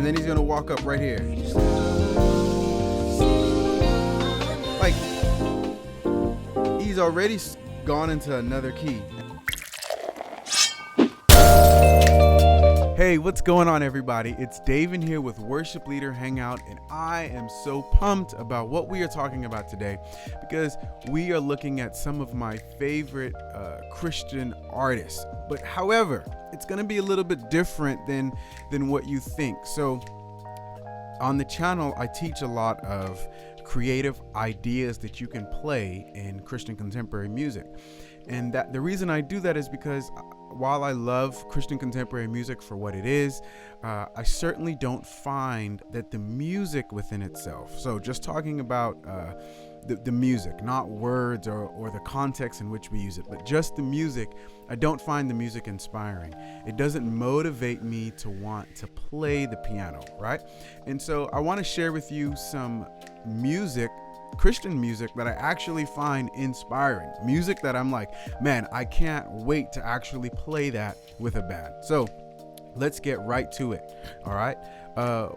And then he's gonna walk up right here. Like, he's already gone into another key. Hey, what's going on, everybody? It's Dave in here with Worship Leader Hangout, and I am so pumped about what we are talking about today because we are looking at some of my favorite Christian artists. But however, it's going to be a little bit different than what you think. So on the channel, I teach a lot of creative ideas that you can play in Christian contemporary music. And that the reason I do that is because while I love Christian contemporary music for what it is, I certainly don't find that the music within itself, so just talking about the music, not words or the context in which we use it, but just the music, I don't find the music inspiring. It doesn't motivate me to want to play the piano, right? And so I want to share with you some music, Christian music, that I actually find inspiring. Music that I'm like, man, I can't wait to actually play that with a band. So let's get right to it. All right.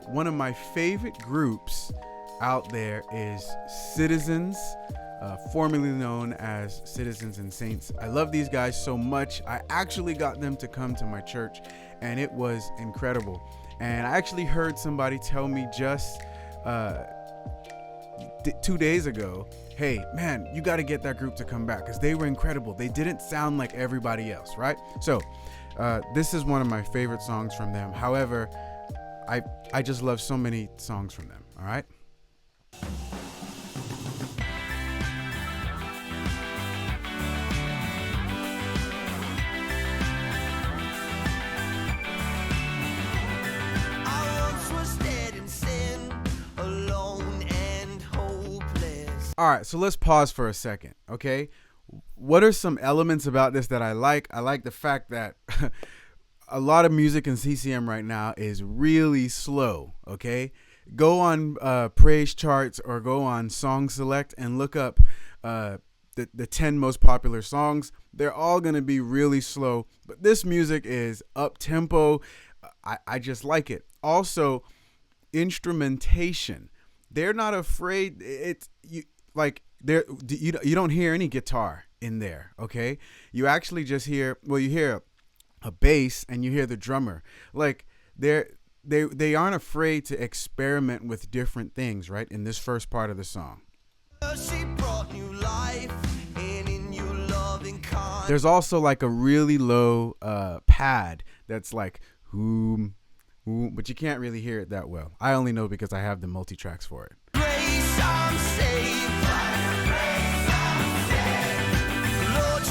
One of my favorite groups out there is Citizens, formerly known as Citizens and Saints. I love these guys so much. I actually got them to come to my church, and it was incredible. And I actually heard somebody tell me just 2 days ago, hey man, you got to get that group to come back because they were incredible. They didn't sound like everybody else, right? So this is one of my favorite songs from them. However, I just love so many songs from them. All right. All right, so let's pause for a second, okay? What are some elements about this that I like? I like the fact that a lot of music in CCM right now is really slow, okay? Go on praise charts or go on Song Select and look up the 10 most popular songs. They're all going to be really slow, but this music is up-tempo. I just like it. Also, instrumentation. They're not afraid. You don't hear any guitar in there, okay? You actually just hear, you hear a bass and you hear the drummer. Like they aren't afraid to experiment with different things, right? In this first part of the song. She brought new life, and in your loving kind. There's also like a really low pad that's like ooh, but you can't really hear it that well. I only know because I have the multi-tracks for it.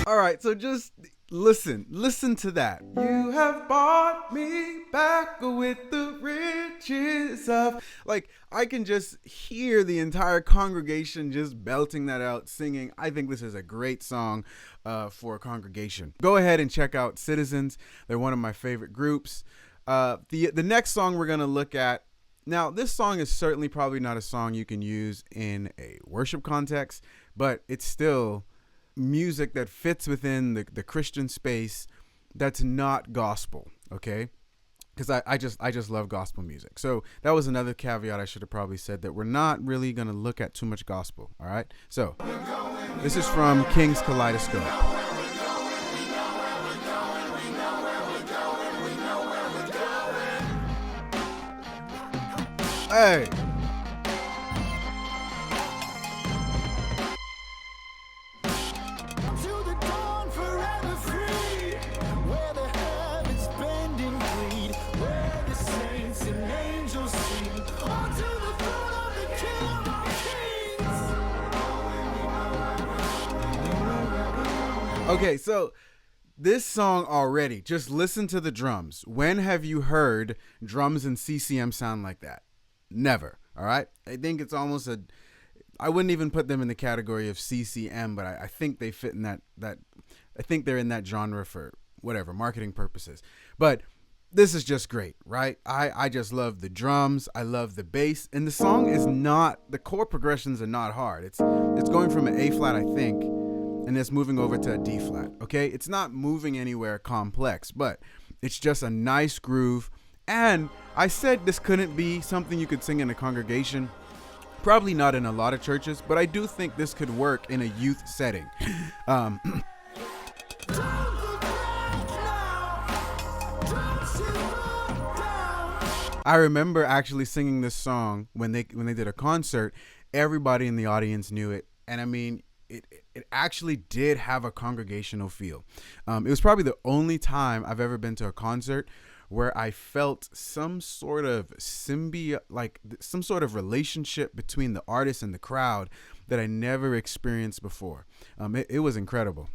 All right, so just listen to that. You have bought me back with the riches of, like, I can just hear the entire congregation just belting that out, singing. I think this is a great song for a congregation. Go ahead and check out Citizens. They're one of my favorite groups. The next song we're going to look at, now this song is certainly probably not a song you can use in a worship context, but it's still music that fits within the Christian space that's not gospel, okay? Because I just love gospel music. So that was another caveat I should have probably said, that we're not really going to look at too much gospel, all right? So this is from King's Kaleidoscope. Hey! Okay, so this song already, just listen to the drums. When have you heard drums in CCM sound like that? Never, all right? I think it's almost I wouldn't even put them in the category of CCM, but I think they fit in that I think they're in that genre for whatever, marketing purposes. But this is just great, right? I just love the drums. I love the bass. And the song is not, the chord progressions are not hard. It's going from an A flat, I think, and it's moving over to a D flat, okay? It's not moving anywhere complex, but it's just a nice groove. And I said this couldn't be something you could sing in a congregation. Probably not in a lot of churches, but I do think this could work in a youth setting. Um, I remember actually singing this song when they did a concert. Everybody in the audience knew it, and I mean, it actually did have a congregational feel. It was probably the only time I've ever been to a concert where I felt some sort of like some sort of relationship between the artist and the crowd that I never experienced before. It was incredible.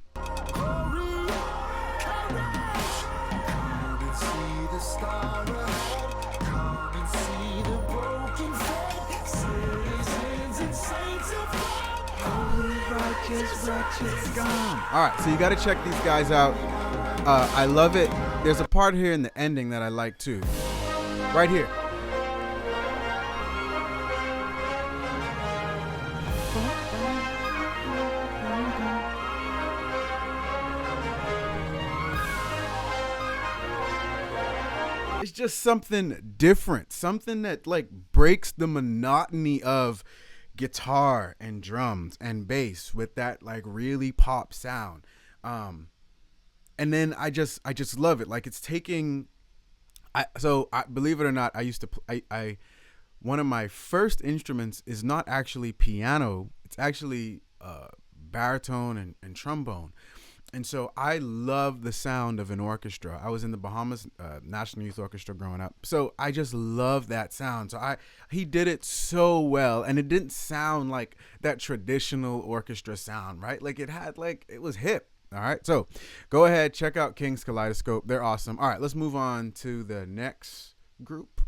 All right, so you got to check these guys out. I love it. There's a part here in the ending that I like too. Right here. It's just something different, something that like breaks the monotony of guitar and drums and bass with that like really pop sound. And then I just love it. Like it's taking, I believe it or not, I used to, I one of my first instruments is not actually piano. It's actually baritone and trombone. And so I love the sound of an orchestra. I was in the Bahamas National Youth Orchestra growing up. So I just love that sound. So he did it so well. And it didn't sound like that traditional orchestra sound, right? Like it was hip. All right. So go ahead, check out King's Kaleidoscope. They're awesome. All right, let's move on to the next group.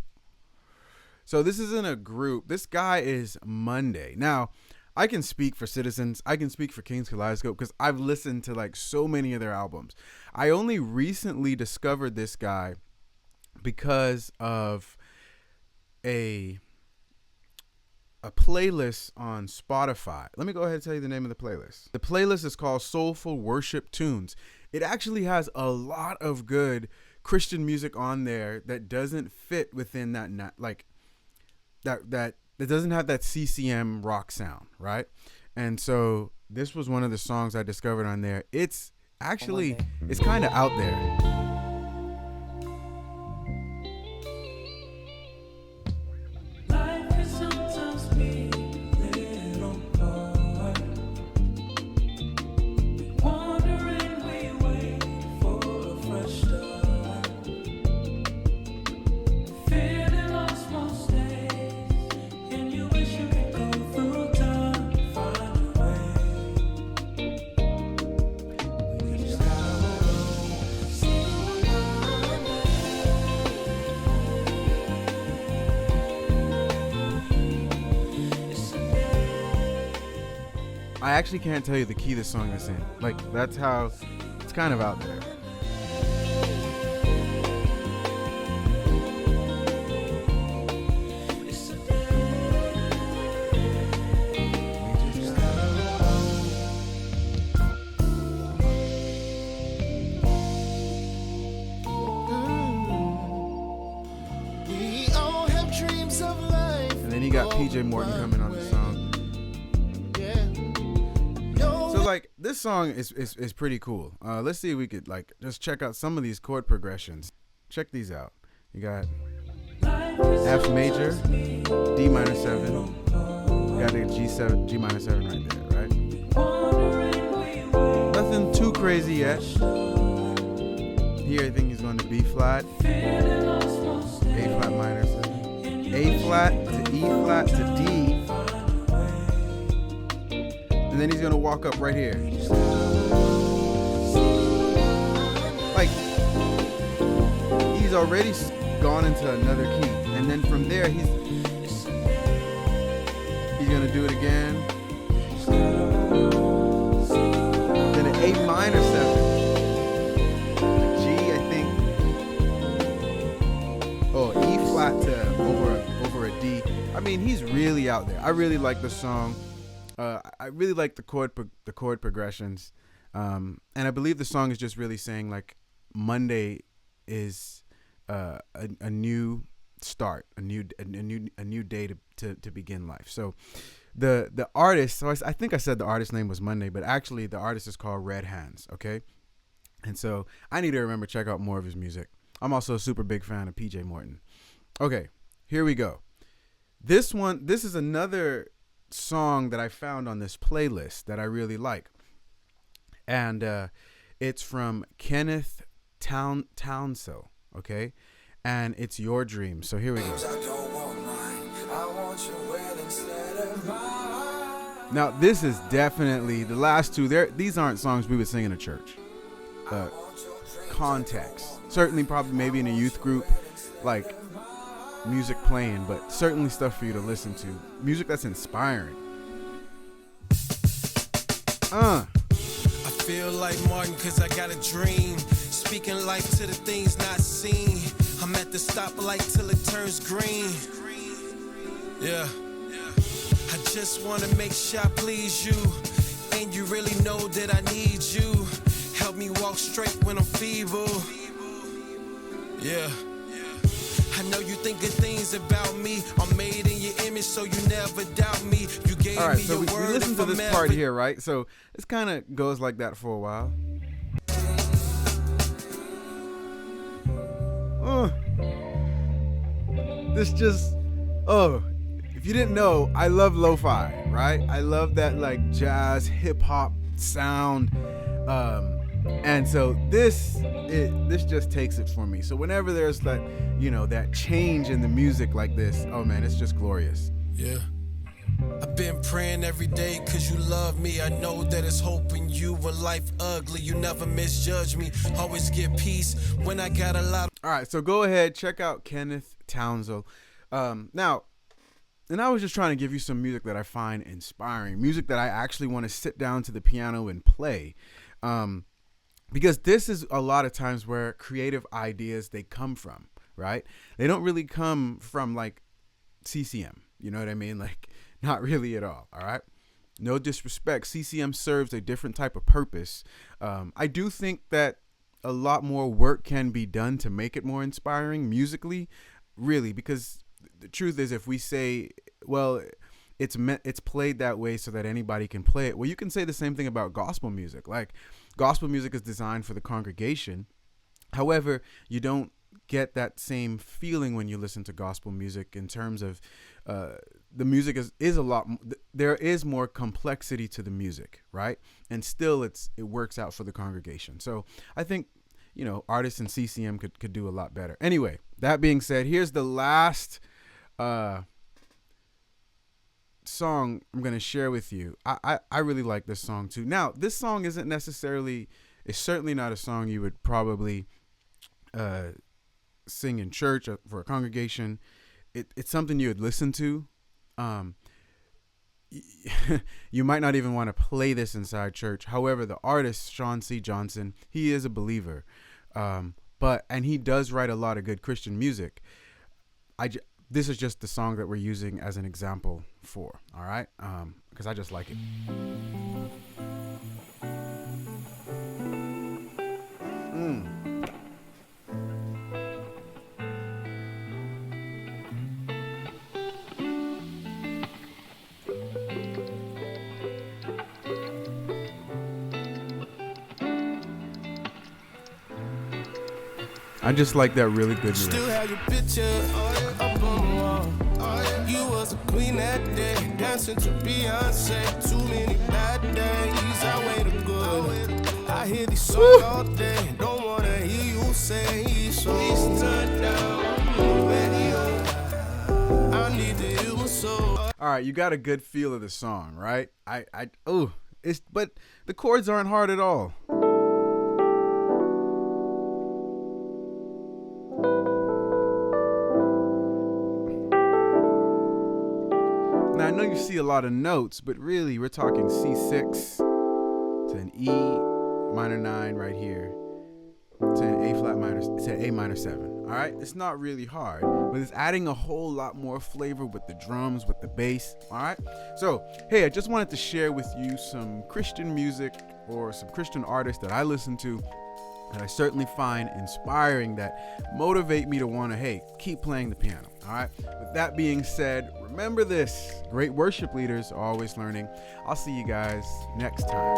So this isn't a group. This guy is Monday. Now, I can speak for Citizens. I can speak for King's Kaleidoscope because I've listened to like so many of their albums. I only recently discovered this guy because of a playlist on Spotify. Let me go ahead and tell you the name of the playlist. The playlist is called Soulful Worship Tunes. It actually has a lot of good Christian music on there that doesn't fit within that that doesn't have that CCM rock sound, right? And so this was one of the songs I discovered on there. It's kind of out there. I actually can't tell you the key this song is in. Like, that's how it's kind of out there. And then you got PJ Morton coming on the song. Like this song is pretty cool. Let's see if we could like just check out some of these chord progressions. Check these out. You got F major, D minor 7. You got a G7, G minor 7 right there, right? Nothing too crazy yet. Here I think he's going to B flat, A flat minor 7, A flat to E flat to D. And then he's going to walk up right here. Like, he's already gone into another key. And then from there, he's going to do it again. Then an A minor 7. A G, I think. Oh, E flat to over a D. I mean, he's really out there. I really like the song. I really like the chord progressions, and I believe the song is just really saying like Monday is a new start, a new day to begin life. So the artist, so I think I said the artist name was Monday, but actually the artist is called Red Hands. Okay. And so I need to remember check out more of his music. I'm also a super big fan of PJ Morton. Okay, here we go. This is another song that I found on this playlist that I really like. And it's from Kenneth Townsel, okay? And it's Your Dream. So here we go. Now, this is definitely the last two. These aren't songs we would sing in a church. Context. Certainly, probably, maybe in a youth group, like music playing, but certainly stuff for you to listen to. Music that's inspiring. I feel like Martin cause I got a dream. Speaking life to the things not seen. I'm at the stoplight till it turns green. Yeah. I just wanna make sure I please you. And you really know that I need you. Help me walk straight when I'm feeble. Yeah. I know you think good things about me. I'm made in your image, so you never doubt me. You gave all right, me so your we word. listen to this part here, right? So this kind of goes like that for a while. This just, if you didn't know, I love lo-fi, right? I love that like jazz, hip hop sound. And so this just takes it for me. So whenever there's that, that change in the music like this, oh man, it's just glorious. Yeah. I've been praying every day cause you love me. I know that it's hope in you when life ugly. You never misjudge me. Always get peace when I got a lot. All right, so go ahead, check out Kenneth Townsel. Now, and I was just trying to give you some music that I find inspiring, music that I actually want to sit down to the piano and play. Because this is a lot of times where creative ideas, they come from, right? They don't really come from like CCM. You know what I mean? Like, not really at all. All right. No disrespect. CCM serves a different type of purpose. I do think that a lot more work can be done to make it more inspiring musically, really, because the truth is, if we say, well, it's played that way so that anybody can play it. Well, you can say the same thing about gospel music. Like, gospel music is designed for the congregation. However, you don't get that same feeling when you listen to gospel music in terms of the music is a lot. There is more complexity to the music, right? And still, it works out for the congregation. So I think artists in CCM could do a lot better. Anyway, that being said, here's the last song I'm going to share with you. I really like this song too. Now, this song it's certainly not a song you would probably sing in church for a congregation. It's something you would listen to. You might not even want to play this inside church. However, the artist, Sean C. Johnson, he is a believer. And he does write a lot of good Christian music. This is just the song that we're using as an example for, all right? Because I just like it. I just like that really good lyric. Still have your picture up on the wall. You was a queen that day, dancing to Beyonce. Too many bad days, I waited good. I hear these songs all day, don't wanna hear you say so. Please turn down the radio. I need to hear my soul. All right, you got a good feel of the song, right? But the chords aren't hard at all. Now, I know you see a lot of notes, but really we're talking C6 to an E minor 9 right here to an A flat minor to an A minor 7. All right, it's not really hard, but it's adding a whole lot more flavor with the drums, with the bass. All right, so hey, I just wanted to share with you some Christian music or some Christian artists that I listen to that I certainly find inspiring, that motivate me to want to, hey, keep playing the piano. All right. With that being said, remember this: great worship leaders are always learning. I'll see you guys next time.